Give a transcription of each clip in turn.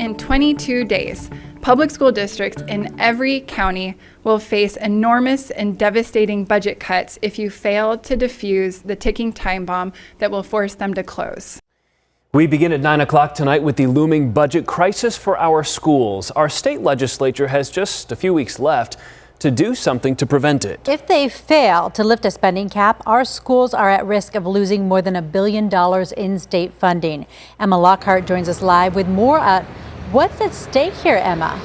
In 22 days, public school districts in every county will face enormous and devastating budget cuts if you fail to defuse the ticking time bomb that will force them to close. We begin at 9 o'clock tonight with the looming budget crisis for our schools. Our state legislature has just a few weeks left to do something to prevent it. If they fail to lift a spending cap, our schools are at risk of losing more than $1 billion in state funding. Emma Lockhart joins us live with more on what's at stake here, Emma.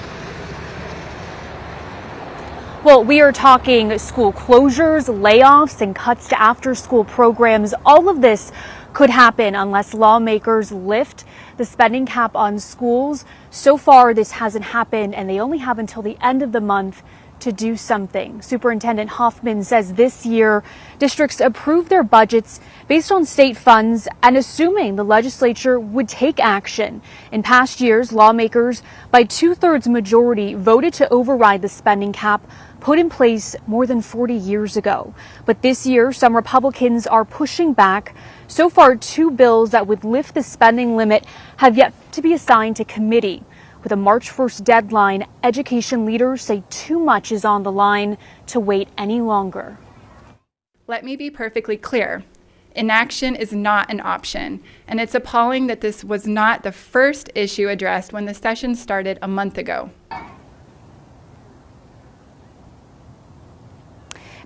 Well, we are talking school closures, layoffs, and cuts to after-school programs. All of this could happen unless lawmakers lift the spending cap on schools. So far, this hasn't happened, and they only have until the end of the month to do something. Superintendent Hoffman says this year districts approved their budgets based on state funds and assuming the legislature would take action. In past years, lawmakers by 2/3 majority voted to override the spending cap put in place more than 40 years ago. But this year, some Republicans are pushing back. So far, 2 bills that would lift the spending limit have yet to be assigned to committee. With a March 1st deadline, education leaders say too much is on the line to wait any longer. Let me be perfectly clear. Inaction is not an option, and it's appalling that this was not the first issue addressed when the session started a month ago.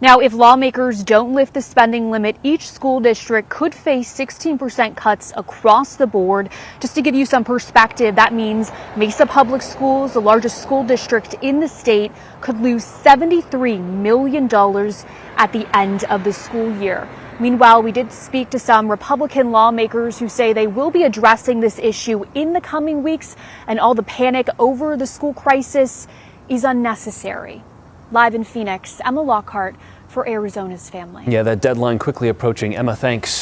Now, if lawmakers don't lift the spending limit, each school district could face 16% cuts across the board. Just to give you some perspective, that means Mesa Public Schools, the largest school district in the state, could lose $73 million at the end of the school year. Meanwhile, we did speak to some Republican lawmakers who say they will be addressing this issue in the coming weeks, and all the panic over the school crisis is unnecessary. Live in Phoenix, Emma Lockhart for Arizona's Family. Yeah, that deadline quickly approaching. Emma, thanks.